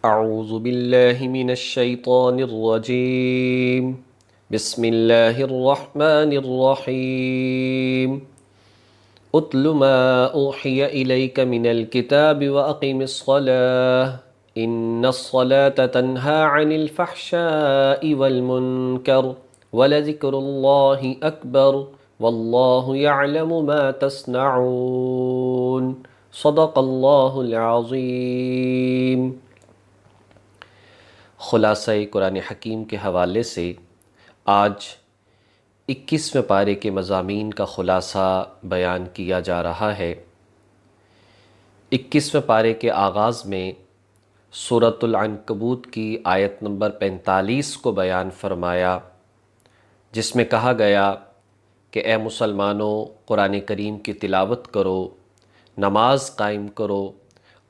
اعوذ باللہ من الشیطان الرجیم بسم اللہ الرحمن الرحیم اتل ما اوحی الیک من الکتاب واقم الصلاة ان الصلاة تنہی عن الفحشاء والمنکر ولذکر اللہ اکبر واللہ یعلم ما تصنعون صدق اللہ العظیم۔ خلاصہ قرآن حکیم کے حوالے سے آج 21ویں پارے کے مضامین کا خلاصہ بیان کیا جا رہا ہے۔ 21ویں پارے کے آغاز میں سورۃ العنکبوت کی آیت نمبر 45 کو بیان فرمایا، جس میں کہا گیا کہ اے مسلمانوں، قرآن کریم کی تلاوت کرو، نماز قائم کرو،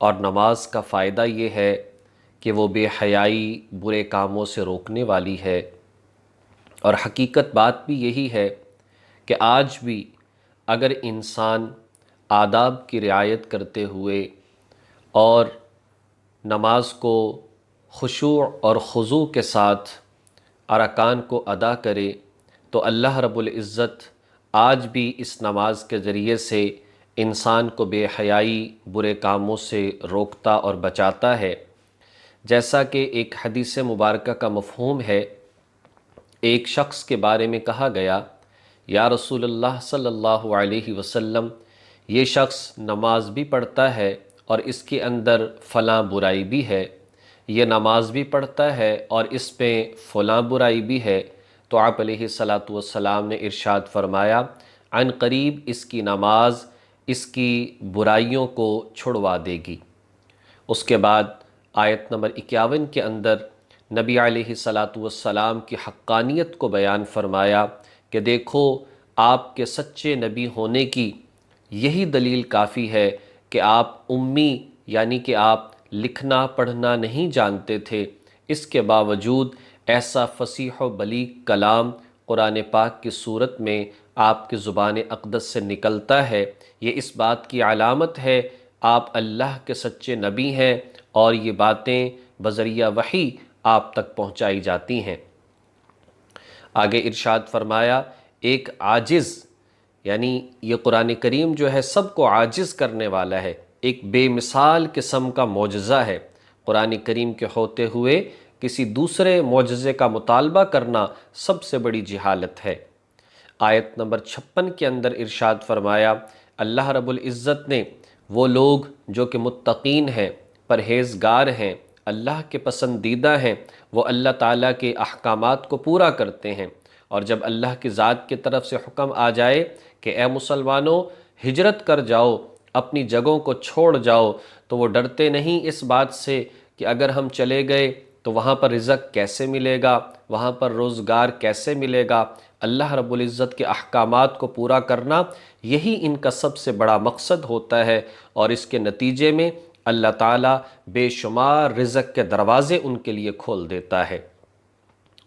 اور نماز کا فائدہ یہ ہے کہ وہ بے حیائی، برے کاموں سے روکنے والی ہے۔ اور حقیقت بات بھی یہی ہے کہ آج بھی اگر انسان آداب کی رعایت کرتے ہوئے اور نماز کو خشوع اور خضوع کے ساتھ ارکان کو ادا کرے تو اللہ رب العزت آج بھی اس نماز کے ذریعے سے انسان کو بے حیائی، برے کاموں سے روکتا اور بچاتا ہے۔ جیسا کہ ایک حدیث مبارکہ کا مفہوم ہے، ایک شخص کے بارے میں کہا گیا، یا رسول اللہ صلی اللہ علیہ وسلم، یہ شخص نماز بھی پڑھتا ہے اور اس کے اندر فلاں برائی بھی ہے، یہ نماز بھی پڑھتا ہے اور اس میں فلاں برائی بھی ہے۔ تو آپ علیہ الصلاۃ والسلام نے ارشاد فرمایا، عن قریب اس کی نماز اس کی برائیوں کو چھڑوا دے گی۔ اس کے بعد آیت نمبر 51 کے اندر نبی علیہ الصلاۃ والسلام کی حقانیت کو بیان فرمایا کہ دیکھو، آپ کے سچے نبی ہونے کی یہی دلیل کافی ہے کہ آپ امی، یعنی کہ آپ لکھنا پڑھنا نہیں جانتے تھے، اس کے باوجود ایسا فصیح و بلیغ کلام قرآن پاک کی صورت میں آپ کی زبان اقدس سے نکلتا ہے۔ یہ اس بات کی علامت ہے آپ اللہ کے سچے نبی ہیں اور یہ باتیں بذریعہ وحی آپ تک پہنچائی جاتی ہیں۔ آگے ارشاد فرمایا، ایک عاجز، یعنی یہ قرآن کریم جو ہے سب کو عاجز کرنے والا ہے، ایک بے مثال قسم کا معجزہ ہے۔ قرآن کریم کے ہوتے ہوئے کسی دوسرے معجزے کا مطالبہ کرنا سب سے بڑی جہالت ہے۔ آیت نمبر 56 کے اندر ارشاد فرمایا، اللہ رب العزت نے وہ لوگ جو کہ متقین ہیں، پرہیزگار ہیں، اللہ کے پسندیدہ ہیں، وہ اللہ تعالیٰ کے احکامات کو پورا کرتے ہیں، اور جب اللہ کی ذات کی طرف سے حکم آ جائے کہ اے مسلمانوں ہجرت کر جاؤ، اپنی جگہوں کو چھوڑ جاؤ، تو وہ ڈرتے نہیں اس بات سے کہ اگر ہم چلے گئے تو وہاں پر رزق کیسے ملے گا، وہاں پر روزگار کیسے ملے گا۔ اللہ رب العزت کے احکامات کو پورا کرنا یہی ان کا سب سے بڑا مقصد ہوتا ہے، اور اس کے نتیجے میں اللہ تعالیٰ بے شمار رزق کے دروازے ان کے لیے کھول دیتا ہے۔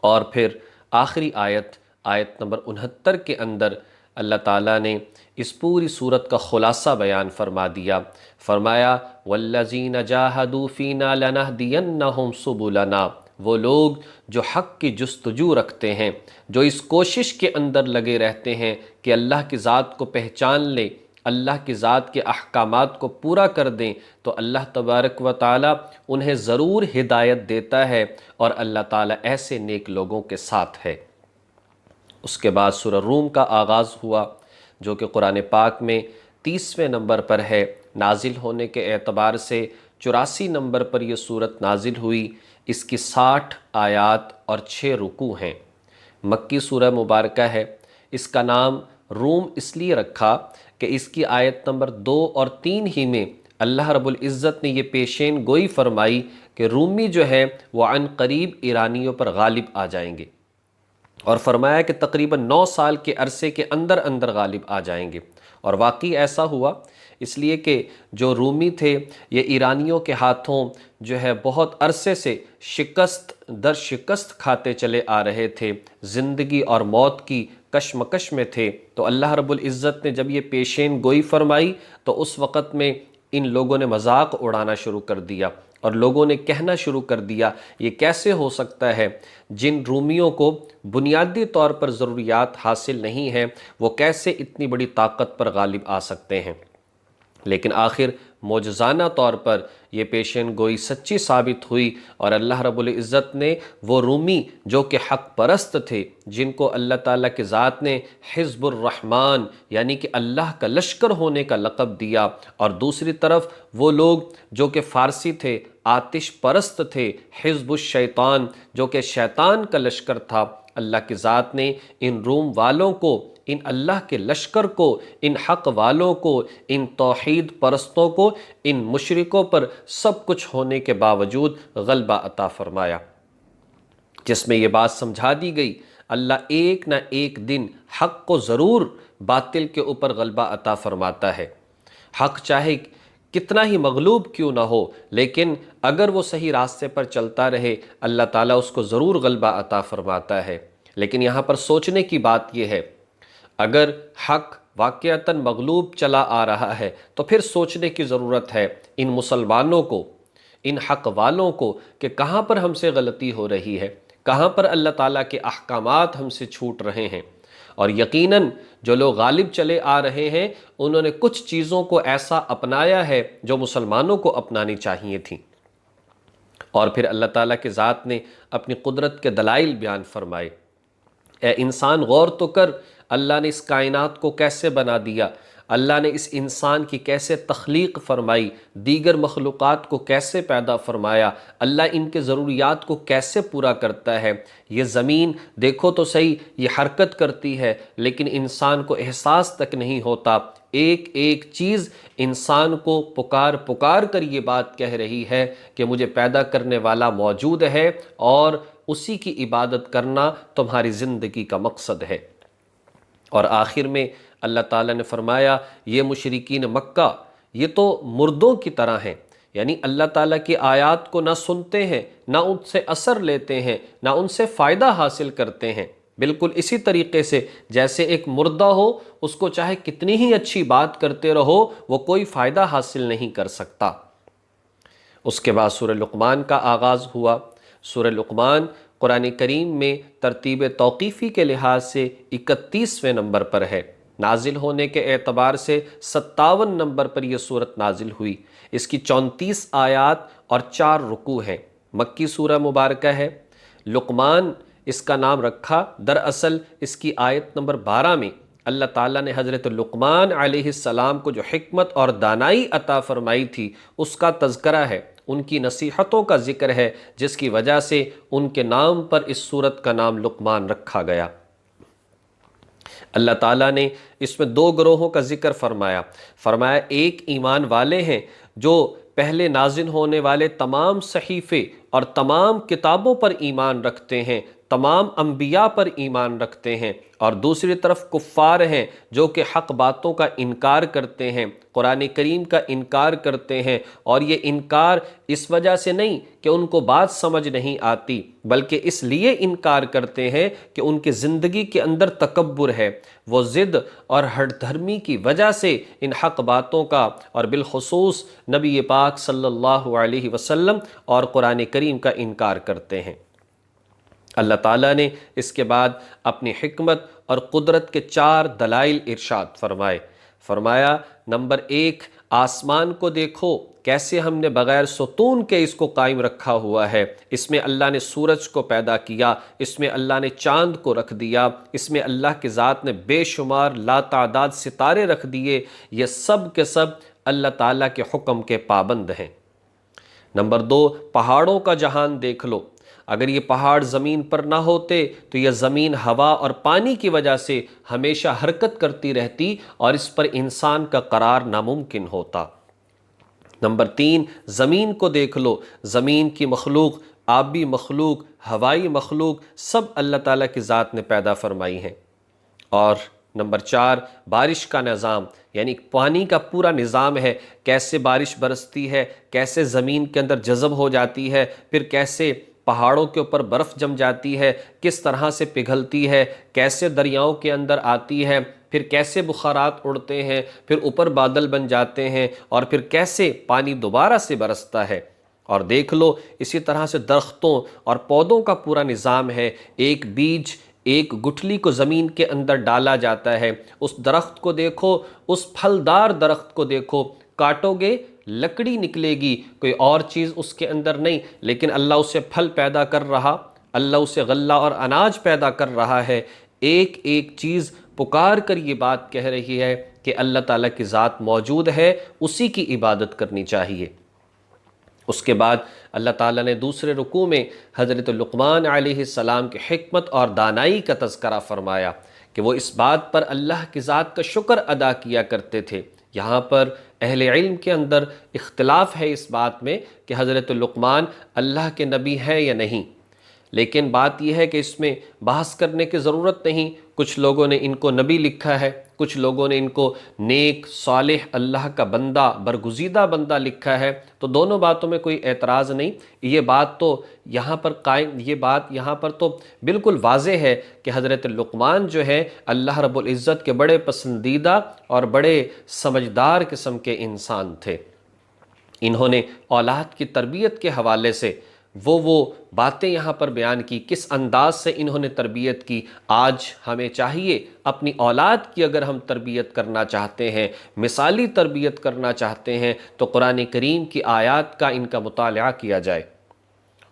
اور پھر آخری آیت نمبر 69 کے اندر اللہ تعالیٰ نے اس پوری صورت کا خلاصہ بیان فرما دیا، فرمایا وَالَّذِينَ جَاهَدُوا فِينَا لَنَهْدِيَنَّهُمْ سُبُلَنَا، وہ لوگ جو حق کی جستجو رکھتے ہیں، جو اس کوشش کے اندر لگے رہتے ہیں کہ اللہ کی ذات کو پہچان لیں، اللہ کی ذات کے احکامات کو پورا کر دیں، تو اللہ تبارک و تعالیٰ انہیں ضرور ہدایت دیتا ہے، اور اللہ تعالیٰ ایسے نیک لوگوں کے ساتھ ہے۔ اس کے بعد سورہ روم کا آغاز ہوا، جو کہ قرآن پاک میں 30ویں نمبر پر ہے، نازل ہونے کے اعتبار سے 84 نمبر پر یہ صورت نازل ہوئی۔ اس کی 60 آیات اور 6 رکوع ہیں۔ مکی سورہ مبارکہ ہے۔ اس کا نام روم اس لیے رکھا کہ اس کی آیت نمبر 2 اور 3 ہی میں اللہ رب العزت نے یہ پیشین گوئی فرمائی کہ رومی جو ہیں وہ عن قریب ایرانیوں پر غالب آ جائیں گے، اور فرمایا کہ تقریباً 9 سال کے عرصے کے اندر اندر غالب آ جائیں گے، اور واقعی ایسا ہوا، اس لیے کہ جو رومی تھے یہ ایرانیوں کے ہاتھوں جو ہے بہت عرصے سے شکست در شکست کھاتے چلے آ رہے تھے، زندگی اور موت کی کشمکش میں تھے۔ تو اللہ رب العزت نے جب یہ پیشین گوئی فرمائی تو اس وقت میں ان لوگوں نے مذاق اڑانا شروع کر دیا، اور لوگوں نے کہنا شروع کر دیا یہ کیسے ہو سکتا ہے، جن رومیوں کو بنیادی طور پر ضروریات حاصل نہیں ہیں وہ کیسے اتنی بڑی طاقت پر غالب آ سکتے ہیں۔ لیکن آخر معجزانہ طور پر یہ پیشین گوئی سچی ثابت ہوئی، اور اللہ رب العزت نے وہ رومی جو کہ حق پرست تھے، جن کو اللہ تعالیٰ کی ذات نے حزب الرحمن یعنی کہ اللہ کا لشکر ہونے کا لقب دیا، اور دوسری طرف وہ لوگ جو کہ فارسی تھے، آتش پرست تھے، حزب الشیطان جو کہ شیطان کا لشکر تھا، اللہ کی ذات نے ان روم والوں کو، ان اللہ کے لشکر کو، ان حق والوں کو، ان توحید پرستوں کو، ان مشرکوں پر سب کچھ ہونے کے باوجود غلبہ عطا فرمایا، جس میں یہ بات سمجھا دی گئی اللہ ایک نہ ایک دن حق کو ضرور باطل کے اوپر غلبہ عطا فرماتا ہے۔ حق چاہے کتنا ہی مغلوب کیوں نہ ہو، لیکن اگر وہ صحیح راستے پر چلتا رہے اللہ تعالیٰ اس کو ضرور غلبہ عطا فرماتا ہے۔ لیکن یہاں پر سوچنے کی بات یہ ہے، اگر حق واقعتاً مغلوب چلا آ رہا ہے تو پھر سوچنے کی ضرورت ہے ان مسلمانوں کو، ان حق والوں کو، کہ کہاں پر ہم سے غلطی ہو رہی ہے، کہاں پر اللہ تعالیٰ کے احکامات ہم سے چھوٹ رہے ہیں۔ اور یقیناً جو لوگ غالب چلے آ رہے ہیں انہوں نے کچھ چیزوں کو ایسا اپنایا ہے جو مسلمانوں کو اپنانی چاہیے تھیں، اور پھر اللہ تعالیٰ کی ذات نے اپنی قدرت کے دلائل بیان فرمائے۔ اے انسان غور تو کر، اللہ نے اس کائنات کو کیسے بنا دیا، اللہ نے اس انسان کی کیسے تخلیق فرمائی، دیگر مخلوقات کو کیسے پیدا فرمایا، اللہ ان کے ضروریات کو کیسے پورا کرتا ہے۔ یہ زمین دیکھو تو صحیح، یہ حرکت کرتی ہے لیکن انسان کو احساس تک نہیں ہوتا، ایک ایک چیز انسان کو پکار پکار کر یہ بات کہہ رہی ہے کہ مجھے پیدا کرنے والا موجود ہے اور اسی کی عبادت کرنا تمہاری زندگی کا مقصد ہے۔ اور آخر میں اللہ تعالیٰ نے فرمایا یہ مشرکین مکہ یہ تو مردوں کی طرح ہیں، یعنی اللہ تعالیٰ کی آیات کو نہ سنتے ہیں، نہ ان سے اثر لیتے ہیں، نہ ان سے فائدہ حاصل کرتے ہیں، بالکل اسی طریقے سے جیسے ایک مردہ ہو، اس کو چاہے کتنی ہی اچھی بات کرتے رہو وہ کوئی فائدہ حاصل نہیں کر سکتا۔ اس کے بعد سورہ لقمان کا آغاز ہوا۔ سورہ لقمان قرآن کریم میں ترتیب توقیفی کے لحاظ سے 31ویں نمبر پر ہے، نازل ہونے کے اعتبار سے 57 نمبر پر یہ صورت نازل ہوئی۔ اس کی 34 آیات اور 4 رکوع ہیں، مکی سورہ مبارکہ ہے۔ لقمان اس کا نام رکھا، دراصل اس کی آیت نمبر 12 میں اللہ تعالیٰ نے حضرت لقمان علیہ السلام کو جو حکمت اور دانائی عطا فرمائی تھی اس کا تذکرہ ہے، ان کی نصیحتوں کا ذکر ہے، جس کی وجہ سے ان کے نام پر اس سورت کا نام لقمان رکھا گیا۔ اللہ تعالیٰ نے اس میں 2 گروہوں کا ذکر فرمایا ایک ایمان والے ہیں جو پہلے نازل ہونے والے تمام صحیفے اور تمام کتابوں پر ایمان رکھتے ہیں، تمام انبیاء پر ایمان رکھتے ہیں، اور دوسری طرف کفار ہیں جو کہ حق باتوں کا انکار کرتے ہیں، قرآن کریم کا انکار کرتے ہیں، اور یہ انکار اس وجہ سے نہیں کہ ان کو بات سمجھ نہیں آتی، بلکہ اس لیے انکار کرتے ہیں کہ ان کی زندگی کے اندر تکبر ہے، وہ ضد اور ہٹ دھرمی کی وجہ سے ان حق باتوں کا اور بالخصوص نبی پاک صلی اللہ علیہ وسلم اور قرآن کریم کا انکار کرتے ہیں۔ اللہ تعالیٰ نے اس کے بعد اپنی حکمت اور قدرت کے 4 دلائل ارشاد فرمایا نمبر 1، آسمان کو دیکھو کیسے ہم نے بغیر ستون کے اس کو قائم رکھا ہوا ہے، اس میں اللہ نے سورج کو پیدا کیا، اس میں اللہ نے چاند کو رکھ دیا، اس میں اللہ کی ذات نے بے شمار لا تعداد ستارے رکھ دیے، یہ سب کے سب اللہ تعالیٰ کے حکم کے پابند ہیں۔ نمبر 2، پہاڑوں کا جہان دیکھ لو، اگر یہ پہاڑ زمین پر نہ ہوتے تو یہ زمین ہوا اور پانی کی وجہ سے ہمیشہ حرکت کرتی رہتی اور اس پر انسان کا قرار ناممکن ہوتا۔ نمبر 3، زمین کو دیکھ لو، زمین کی مخلوق، آبی مخلوق، ہوائی مخلوق سب اللہ تعالیٰ کی ذات نے پیدا فرمائی ہیں۔ اور نمبر 4، بارش کا نظام، یعنی پانی کا پورا نظام ہے، کیسے بارش برستی ہے، کیسے زمین کے اندر جذب ہو جاتی ہے، پھر کیسے پہاڑوں کے اوپر برف جم جاتی ہے، کس طرح سے پگھلتی ہے، کیسے دریاؤں کے اندر آتی ہے، پھر کیسے بخارات اڑتے ہیں، پھر اوپر بادل بن جاتے ہیں، اور پھر کیسے پانی دوبارہ سے برستا ہے۔ اور دیکھ لو اسی طرح سے درختوں اور پودوں کا پورا نظام ہے، ایک بیج ایک گٹھلی کو زمین کے اندر ڈالا جاتا ہے، اس درخت کو دیکھو، اس پھلدار درخت کو دیکھو، کاٹو گے لکڑی نکلے گی، کوئی اور چیز اس کے اندر نہیں، لیکن اللہ اسے پھل پیدا کر رہا، اللہ اسے غلہ اور اناج پیدا کر رہا ہے۔ ایک ایک چیز پکار کر یہ بات کہہ رہی ہے کہ اللہ تعالیٰ کی ذات موجود ہے، اسی کی عبادت کرنی چاہیے۔ اس کے بعد اللہ تعالیٰ نے دوسرے رکوع میں حضرت لقمان علیہ السلام کی حکمت اور دانائی کا تذکرہ فرمایا کہ وہ اس بات پر اللہ کی ذات کا شکر ادا کیا کرتے تھے۔ یہاں پر اہل علم کے اندر اختلاف ہے اس بات میں کہ حضرت لقمان اللہ کے نبی ہیں یا نہیں، لیکن بات یہ ہے کہ اس میں بحث کرنے کی ضرورت نہیں۔ کچھ لوگوں نے ان کو نبی لکھا ہے، کچھ لوگوں نے ان کو نیک صالح اللہ کا بندہ برگزیدہ بندہ لکھا ہے، تو دونوں باتوں میں کوئی اعتراض نہیں۔ یہ بات تو یہاں پر یہ بات یہاں پر تو بالکل واضح ہے کہ حضرت لقمان جو ہے اللہ رب العزت کے بڑے پسندیدہ اور بڑے سمجھدار قسم کے انسان تھے۔ انہوں نے اولاد کی تربیت کے حوالے سے وہ باتیں یہاں پر بیان کی، کس انداز سے انہوں نے تربیت کی۔ آج ہمیں چاہیے اپنی اولاد کی اگر ہم تربیت کرنا چاہتے ہیں، مثالی تربیت کرنا چاہتے ہیں، تو قرآن کریم کی آیات کا ان کا مطالعہ کیا جائے۔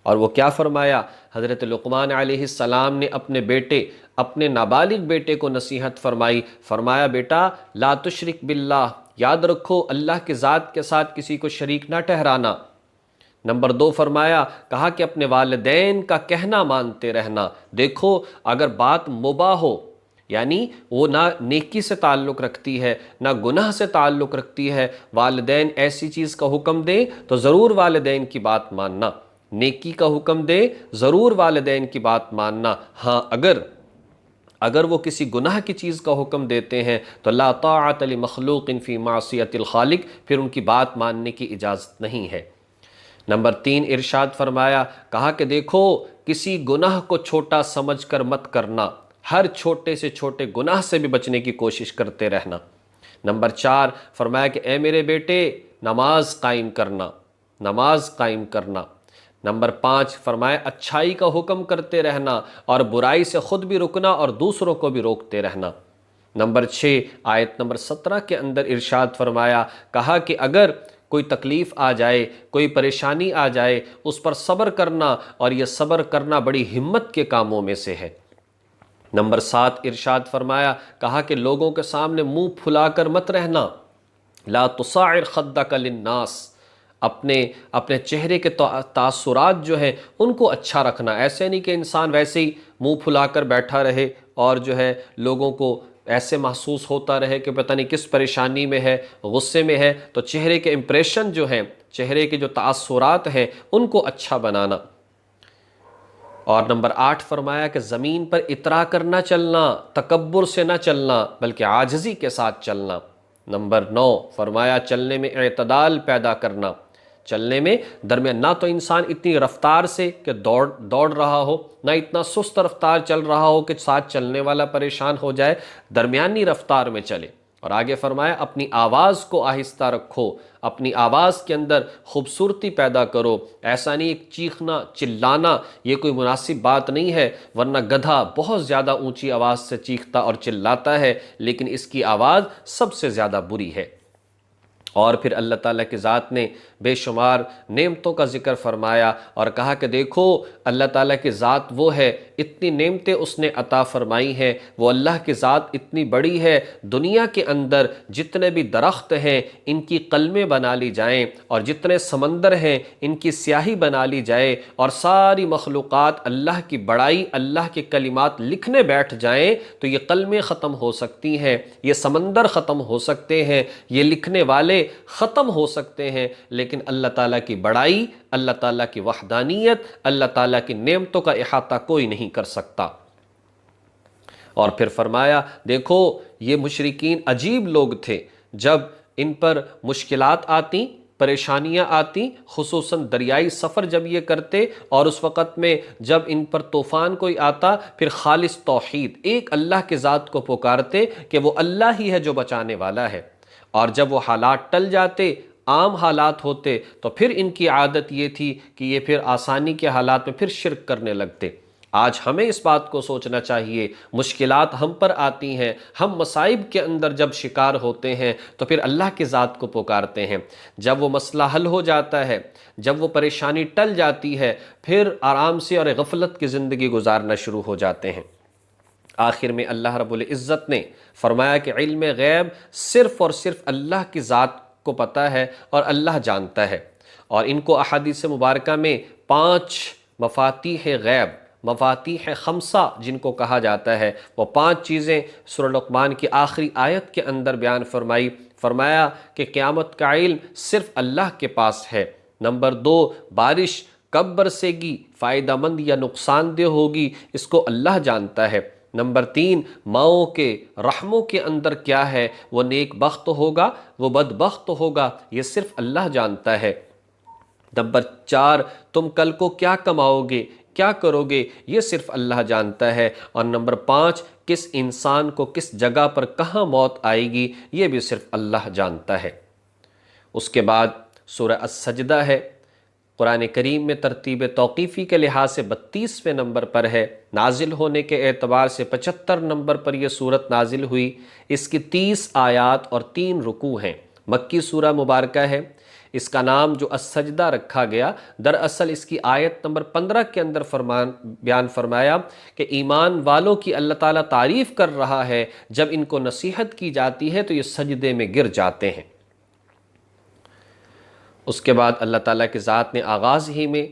اور وہ کیا فرمایا؟ حضرت لقمان علیہ السلام نے اپنے بیٹے، اپنے نابالغ بیٹے کو نصیحت فرمائی، فرمایا بیٹا لا تشرک باللہ، یاد رکھو اللہ کی ذات کے ساتھ کسی کو شریک نہ ٹھہرانا۔ نمبر 2 فرمایا، کہا کہ اپنے والدین کا کہنا مانتے رہنا۔ دیکھو اگر بات مباح ہو، یعنی وہ نہ نیکی سے تعلق رکھتی ہے نہ گناہ سے تعلق رکھتی ہے، والدین ایسی چیز کا حکم دیں تو ضرور والدین کی بات ماننا، نیکی کا حکم دے ضرور والدین کی بات ماننا۔ ہاں اگر وہ کسی گناہ کی چیز کا حکم دیتے ہیں تو لا طاعت لمخلوق فی معصیت الخالق، پھر ان کی بات ماننے کی اجازت نہیں ہے۔ نمبر 3 ارشاد فرمایا، کہا کہ دیکھو کسی گناہ کو چھوٹا سمجھ کر مت کرنا، ہر چھوٹے سے چھوٹے گناہ سے بھی بچنے کی کوشش کرتے رہنا۔ نمبر 4 فرمایا کہ اے میرے بیٹے نماز قائم کرنا، نماز قائم کرنا۔ نمبر 5 فرمایا اچھائی کا حکم کرتے رہنا اور برائی سے خود بھی رکنا اور دوسروں کو بھی روکتے رہنا۔ نمبر 6 آیت نمبر 17 کے اندر ارشاد فرمایا، کہا کہ اگر کوئی تکلیف آ جائے، کوئی پریشانی آ جائے، اس پر صبر کرنا، اور یہ صبر کرنا بڑی ہمت کے کاموں میں سے ہے۔ نمبر 7 ارشاد فرمایا، کہا کہ لوگوں کے سامنے منہ پھلا کر مت رہنا، لا تصاعر خدک للناس، اپنے چہرے کے تاثرات جو ہیں ان کو اچھا رکھنا۔ ایسے نہیں کہ انسان ویسے ہی منہ پھلا کر بیٹھا رہے اور جو ہے لوگوں کو ایسے محسوس ہوتا رہے کہ پتہ نہیں کس پریشانی میں ہے، غصے میں ہے، تو چہرے کے امپریشن جو ہیں، چہرے کے جو تاثرات ہیں ان کو اچھا بنانا۔ اور نمبر 8 فرمایا کہ زمین پر اترا کر نہ چلنا، تکبر سے نہ چلنا بلکہ عاجزی کے ساتھ چلنا۔ نمبر 9 فرمایا چلنے میں اعتدال پیدا کرنا، چلنے میں درمیان، نہ تو انسان اتنی رفتار سے کہ دوڑ رہا ہو، نہ اتنا سست رفتار چل رہا ہو کہ ساتھ چلنے والا پریشان ہو جائے، درمیانی رفتار میں چلے۔ اور آگے فرمایا اپنی آواز کو آہستہ رکھو، اپنی آواز کے اندر خوبصورتی پیدا کرو، ایسا نہیں ایک چیخنا چلانا یہ کوئی مناسب بات نہیں ہے، ورنہ گدھا بہت زیادہ اونچی آواز سے چیختا اور چلاتا ہے لیکن اس کی آواز سب سے زیادہ بری ہے۔ اور پھر اللہ تعالیٰ کی ذات نے بے شمار نعمتوں کا ذکر فرمایا اور کہا کہ دیکھو اللہ تعالیٰ کی ذات وہ ہے، اتنی نعمتیں اس نے عطا فرمائی ہیں، وہ اللہ کی ذات اتنی بڑی ہے، دنیا کے اندر جتنے بھی درخت ہیں ان کی قلمیں بنا لی جائیں، اور جتنے سمندر ہیں ان کی سیاہی بنا لی جائے، اور ساری مخلوقات اللہ کی بڑائی، اللہ کے کلمات لکھنے بیٹھ جائیں تو یہ قلمیں ختم ہو سکتی ہیں، یہ سمندر ختم ہو سکتے ہیں، یہ لکھنے والے ختم ہو سکتے ہیں، لیکن اللہ تعالیٰ کی بڑائی، اللہ تعالیٰ کی وحدانیت، اللہ تعالیٰ کی نعمتوں کا احاطہ کوئی نہیں کر سکتا۔ اور پھر فرمایا دیکھو یہ مشرکین عجیب لوگ تھے، جب ان پر مشکلات آتی، پریشانیاں آتی، خصوصاً دریائی سفر جب یہ کرتے، اور اس وقت میں جب ان پر طوفان کوئی آتا، پھر خالص توحید، ایک اللہ کی ذات کو پکارتے کہ وہ اللہ ہی ہے جو بچانے والا ہے، اور جب وہ حالات ٹل جاتے، عام حالات ہوتے تو پھر ان کی عادت یہ تھی کہ یہ پھر آسانی کے حالات میں پھر شرک کرنے لگتے۔ آج ہمیں اس بات کو سوچنا چاہیے، مشکلات ہم پر آتی ہیں، ہم مصائب کے اندر جب شکار ہوتے ہیں تو پھر اللہ کی ذات کو پکارتے ہیں، جب وہ مسئلہ حل ہو جاتا ہے، جب وہ پریشانی ٹل جاتی ہے، پھر آرام سے اور غفلت کی زندگی گزارنا شروع ہو جاتے ہیں۔ آخر میں اللہ رب العزت نے فرمایا کہ علم غیب صرف اور صرف اللہ کی ذات کو پتہ ہے اور اللہ جانتا ہے، اور ان کو احادیث مبارکہ میں 5 مفاتیح غیب، مفاتیح خمسہ جن کو کہا جاتا ہے، وہ 5 چیزیں سورہ لقمان کی آخری آیت کے اندر بیان فرمایا کہ قیامت کا علم صرف اللہ کے پاس ہے۔ نمبر 2، بارش کب برسے گی، فائدہ مند یا نقصان دہ ہوگی، اس کو اللہ جانتا ہے۔ نمبر 3، ماؤں کے رحموں کے اندر کیا ہے، وہ نیک بخت ہوگا وہ بدبخت ہوگا، یہ صرف اللہ جانتا ہے۔ نمبر 4، تم کل کو کیا کماؤ گے، کیا کرو گے، یہ صرف اللہ جانتا ہے۔ اور نمبر 5، کس انسان کو کس جگہ پر کہاں موت آئے گی، یہ بھی صرف اللہ جانتا ہے۔ اس کے بعد سورہ السجدہ ہے، قرآن کریم میں ترتیب توقیفی کے لحاظ سے 32ویں نمبر پر ہے، نازل ہونے کے اعتبار سے 75 نمبر پر یہ سورت نازل ہوئی۔ اس کی 30 آیات اور 3 رکوع ہیں، مکی سورہ مبارکہ ہے۔ اس کا نام جو السجدہ رکھا گیا، دراصل اس کی آیت نمبر 15 کے اندر بیان فرمایا کہ ایمان والوں کی اللہ تعالیٰ تعریف کر رہا ہے، جب ان کو نصیحت کی جاتی ہے تو یہ سجدے میں گر جاتے ہیں۔ اس کے بعد اللہ تعالیٰ کی ذات نے آغاز ہی میں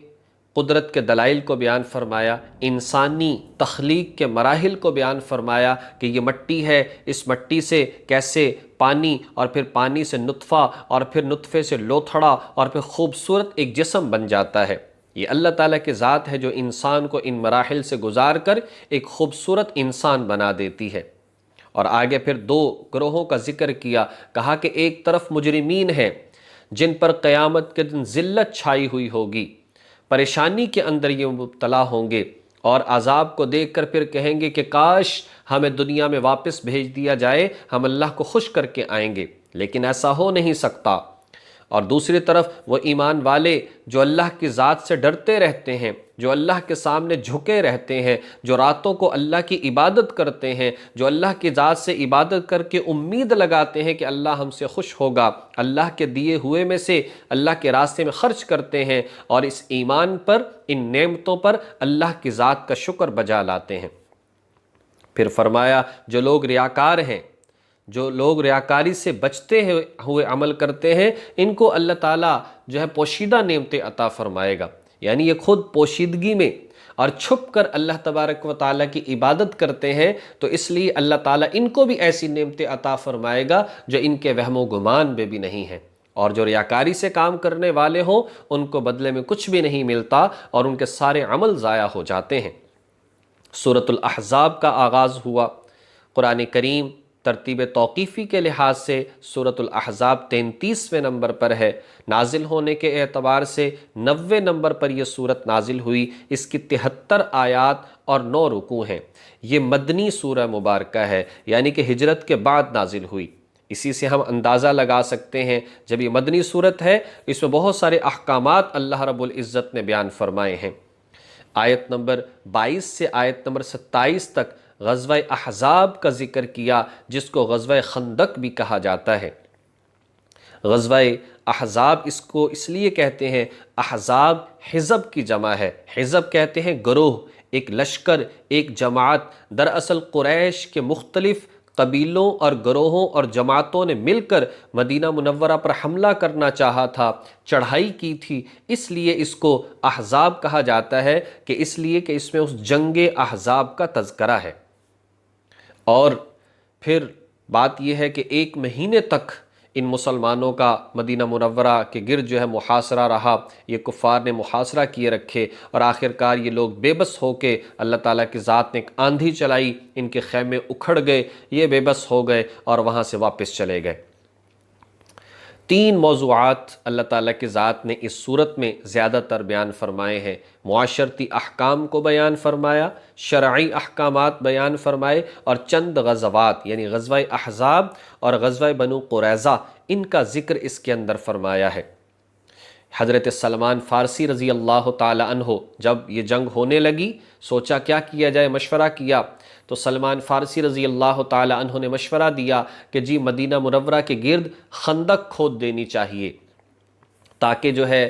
قدرت کے دلائل کو بیان فرمایا، انسانی تخلیق کے مراحل کو بیان فرمایا کہ یہ مٹی ہے، اس مٹی سے کیسے پانی، اور پھر پانی سے نطفہ، اور پھر نطفے سے لوتھڑا، اور پھر خوبصورت ایک جسم بن جاتا ہے۔ یہ اللہ تعالیٰ کی ذات ہے جو انسان کو ان مراحل سے گزار کر ایک خوبصورت انسان بنا دیتی ہے۔ اور آگے پھر 2 گروہوں کا ذکر کیا، کہا کہ ایک طرف مجرمین ہیں جن پر قیامت کے دن ذلت چھائی ہوئی ہوگی، پریشانی کے اندر یہ مبتلا ہوں گے، اور عذاب کو دیکھ کر پھر کہیں گے کہ کاش ہمیں دنیا میں واپس بھیج دیا جائے، ہم اللہ کو خوش کر کے آئیں گے، لیکن ایسا ہو نہیں سکتا۔ اور دوسری طرف وہ ایمان والے جو اللہ کی ذات سے ڈرتے رہتے ہیں، جو اللہ کے سامنے جھکے رہتے ہیں، جو راتوں کو اللہ کی عبادت کرتے ہیں، جو اللہ کی ذات سے عبادت کر کے امید لگاتے ہیں کہ اللہ ہم سے خوش ہوگا، اللہ کے دیے ہوئے میں سے اللہ کے راستے میں خرچ کرتے ہیں، اور اس ایمان پر، ان نعمتوں پر اللہ کی ذات کا شکر بجا لاتے ہیں۔ پھر فرمایا جو لوگ ریاکار ہیں، جو لوگ ریاکاری سے بچتے ہوئے عمل کرتے ہیں، ان کو اللہ تعالیٰ جو ہے پوشیدہ نعمتیں عطا فرمائے گا، یعنی یہ خود پوشیدگی میں اور چھپ کر اللہ تبارک و تعالیٰ کی عبادت کرتے ہیں، تو اس لیے اللہ تعالیٰ ان کو بھی ایسی نعمتیں عطا فرمائے گا جو ان کے وہم و گمان میں بھی نہیں ہیں۔ اور جو ریاکاری سے کام کرنے والے ہوں ان کو بدلے میں کچھ بھی نہیں ملتا، اور ان کے سارے عمل ضائع ہو جاتے ہیں۔ سورۃ الاحزاب کا آغاز ہوا، قرآن کریم ترتیب توقیفی کے لحاظ سے سورۃ الاحزاب 33ویں نمبر پر ہے، نازل ہونے کے اعتبار سے 90 نمبر پر یہ سورت نازل ہوئی۔ اس کی 73 آیات اور 9 رکوع ہیں۔ یہ مدنی سورہ مبارکہ ہے، یعنی کہ ہجرت کے بعد نازل ہوئی۔ اسی سے ہم اندازہ لگا سکتے ہیں جب یہ مدنی سورت ہے، اس میں بہت سارے احکامات اللہ رب العزت نے بیان فرمائے ہیں۔ آیت نمبر 22 سے آیت نمبر 27 تک غزوہ احزاب کا ذکر کیا، جس کو غزوہ خندق بھی کہا جاتا ہے۔ غزوہ احزاب اس کو اس لیے کہتے ہیں، احزاب حزب کی جمع ہے، حزب کہتے ہیں گروہ، ایک لشکر، ایک جماعت۔ دراصل قریش کے مختلف قبیلوں اور گروہوں اور جماعتوں نے مل کر مدینہ منورہ پر حملہ کرنا چاہا تھا، چڑھائی کی تھی، اس لیے اس کو احزاب کہا جاتا ہے، کہ اس لیے کہ اس میں اس جنگ احزاب کا تذکرہ ہے۔ اور پھر بات یہ ہے کہ 1 مہینے تک ان مسلمانوں کا مدینہ منورہ کے گرد جو ہے محاصرہ رہا، یہ کفار نے محاصرہ کیے رکھے، اور آخرکار یہ لوگ بے بس ہو کے اللہ تعالیٰ کی ذات نے ایک آندھی چلائی، ان کے خیمے اکھڑ گئے، یہ بے بس ہو گئے اور وہاں سے واپس چلے گئے۔ 3 موضوعات اللہ تعالیٰ کی ذات نے اس صورت میں زیادہ تر بیان فرمائے ہیں۔ معاشرتی احکام کو بیان فرمایا، شرعی احکامات بیان فرمائے، اور چند غزوات یعنی غزوہ احزاب اور غزوہ بنو قریظہ ان کا ذکر اس کے اندر فرمایا ہے۔ حضرت سلمان فارسی رضی اللہ تعالی عنہ جب یہ جنگ ہونے لگی، سوچا کیا کیا جائے، مشورہ کیا، تو سلمان فارسی رضی اللہ تعالی عنہ نے مشورہ دیا کہ جی مدینہ منورہ کے گرد خندق کھود دینی چاہیے تاکہ جو ہے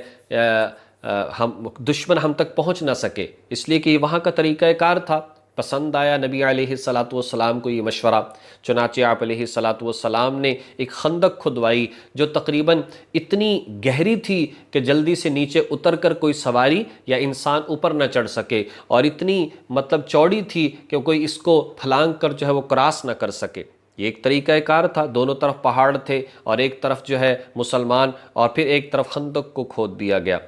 دشمن ہم تک پہنچ نہ سکے، اس لیے کہ یہ وہاں کا طریقہ کار تھا۔ پسند آیا نبی علیہ السلام کو یہ مشورہ، چنانچہ آپ علیہ السلام نے ایک خندق کھدوائی جو تقریباً اتنی گہری تھی کہ جلدی سے نیچے اتر کر کوئی سواری یا انسان اوپر نہ چڑھ سکے، اور اتنی چوڑی تھی کہ کوئی اس کو پھلانگ کر جو ہے وہ کراس نہ کر سکے۔ یہ ایک طریقہ کار تھا، دونوں طرف پہاڑ تھے اور ایک طرف جو ہے مسلمان، اور پھر ایک طرف خندق کو کھود دیا گیا،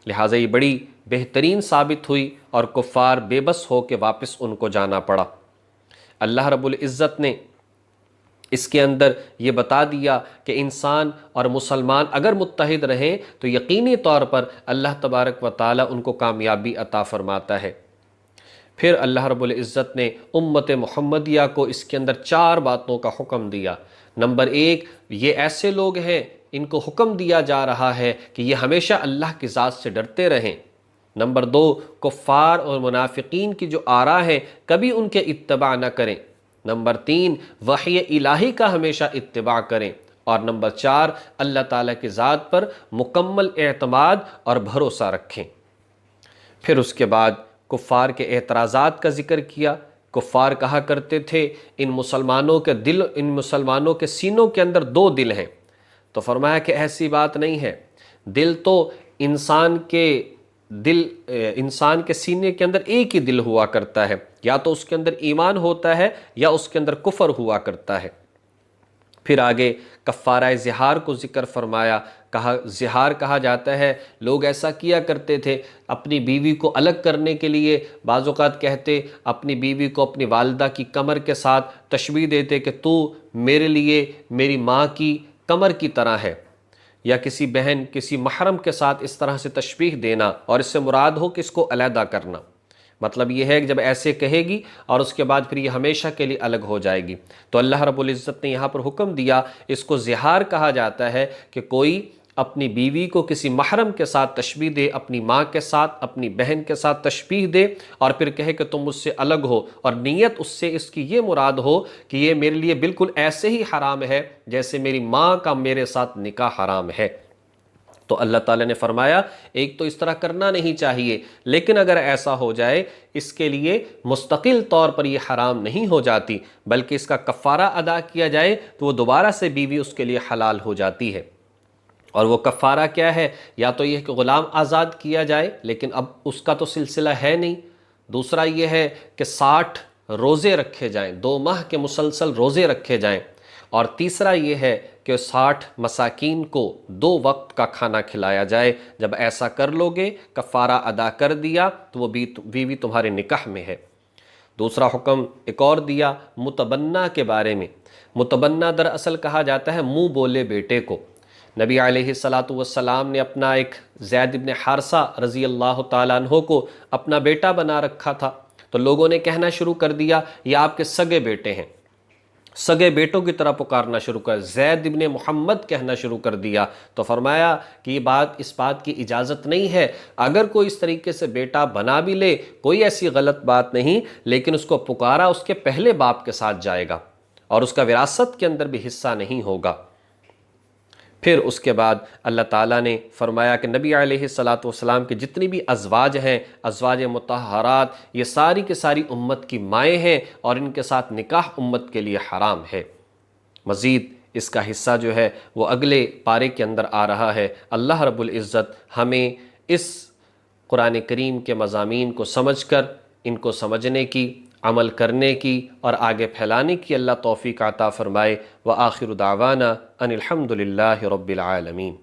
لہٰذا یہ بڑی بہترین ثابت ہوئی اور کفار بے بس ہو کے واپس ان کو جانا پڑا۔ اللہ رب العزت نے اس کے اندر یہ بتا دیا کہ انسان اور مسلمان اگر متحد رہیں تو یقینی طور پر اللہ تبارک و تعالی ان کو کامیابی عطا فرماتا ہے۔ پھر اللہ رب العزت نے امت محمدیہ کو اس کے اندر 4 باتوں کا حکم دیا۔ نمبر 1، یہ ایسے لوگ ہیں ان کو حکم دیا جا رہا ہے کہ یہ ہمیشہ اللہ کی ذات سے ڈرتے رہیں۔ نمبر 2، کفار اور منافقین کی جو آراء ہیں کبھی ان کے اتباع نہ کریں۔ نمبر 3، وحی الہی کا ہمیشہ اتباع کریں۔ اور نمبر 4، اللہ تعالیٰ کی ذات پر مکمل اعتماد اور بھروسہ رکھیں۔ پھر اس کے بعد کفار کے اعتراضات کا ذکر کیا۔ کفار کہا کرتے تھے ان مسلمانوں کے سینوں کے اندر 2 دل ہیں، تو فرمایا کہ ایسی بات نہیں ہے۔ دل تو انسان کے سینے کے اندر ایک ہی دل ہوا کرتا ہے، یا تو اس کے اندر ایمان ہوتا ہے یا اس کے اندر کفر ہوا کرتا ہے۔ پھر آگے کفارہ زہار کو ذکر فرمایا، زہار کہا جاتا ہے لوگ ایسا کیا کرتے تھے، اپنی بیوی کو الگ کرنے کے لیے بعض اوقات کہتے، اپنی بیوی کو اپنی والدہ کی کمر کے ساتھ تشبیہ دیتے کہ تو میرے لیے میری ماں کی کمر کی طرح ہے، یا کسی بہن کسی محرم کے ساتھ اس طرح سے تشبیہ دینا، اور اس سے مراد ہو کہ اس کو علیحدہ کرنا۔ مطلب یہ ہے کہ جب ایسے کہے گی اور اس کے بعد پھر یہ ہمیشہ کے لیے الگ ہو جائے گی۔ تو اللہ رب العزت نے یہاں پر حکم دیا، اس کو زہار کہا جاتا ہے کہ کوئی اپنی بیوی کو کسی محرم کے ساتھ تشبیہ دے، اپنی ماں کے ساتھ، اپنی بہن کے ساتھ تشبیہ دے، اور پھر کہے کہ تم مجھ سے الگ ہو، اور نیت اس سے اس کی یہ مراد ہو کہ یہ میرے لیے بالکل ایسے ہی حرام ہے جیسے میری ماں کا میرے ساتھ نکاح حرام ہے۔ تو اللہ تعالیٰ نے فرمایا ایک تو اس طرح کرنا نہیں چاہیے، لیکن اگر ایسا ہو جائے اس کے لیے مستقل طور پر یہ حرام نہیں ہو جاتی، بلکہ اس کا کفارہ ادا کیا جائے تو وہ دوبارہ سے بیوی اس کے لیے حلال ہو جاتی ہے۔ اور وہ کفارہ کیا ہے؟ یا تو یہ کہ غلام آزاد کیا جائے، لیکن اب اس کا تو سلسلہ ہے نہیں۔ دوسرا یہ ہے کہ 60 روزے رکھے جائیں، 2 ماہ کے مسلسل روزے رکھے جائیں۔ اور تیسرا یہ ہے کہ 60 مساکین کو 2 وقت کا کھانا کھلایا جائے۔ جب ایسا کر لوگے، کفارہ ادا کر دیا، تو وہ بیوی تمہارے نکاح میں ہے۔ دوسرا حکم ایک اور دیا متبنہ کے بارے میں۔ متبنہ دراصل کہا جاتا ہے منہ بولے بیٹے کو۔ نبی علیہ السلام نے اپنا ایک زید بن حارثہ رضی اللہ تعالیٰ عنہ کو اپنا بیٹا بنا رکھا تھا، تو لوگوں نے کہنا شروع کر دیا یہ آپ کے سگے بیٹے ہیں، سگے بیٹوں کی طرح پکارنا شروع کر، زید بن محمد کہنا شروع کر دیا۔ تو فرمایا کہ اس بات کی اجازت نہیں ہے، اگر کوئی اس طریقے سے بیٹا بنا بھی لے کوئی ایسی غلط بات نہیں، لیکن اس کو پکارا اس کے پہلے باپ کے ساتھ جائے گا اور اس کا وراثت کے اندر بھی حصہ نہیں ہوگا۔ پھر اس کے بعد اللہ تعالیٰ نے فرمایا کہ نبی علیہ السلام کے جتنی بھی ازواج ہیں، ازواج مطہرات، یہ ساری کے ساری امت کی مائیں ہیں، اور ان کے ساتھ نکاح امت کے لیے حرام ہے۔ مزید اس کا حصہ جو ہے وہ اگلے پارے کے اندر آ رہا ہے۔ اللہ رب العزت ہمیں اس قرآن کریم کے مضامین کو سمجھ کر ان کو سمجھنے کی، عمل کرنے کی اور آگے پھیلانے کی اللہ توفیق عطا فرمائے۔ وآخر دعوانا ان الحمد للہ رب العالمین۔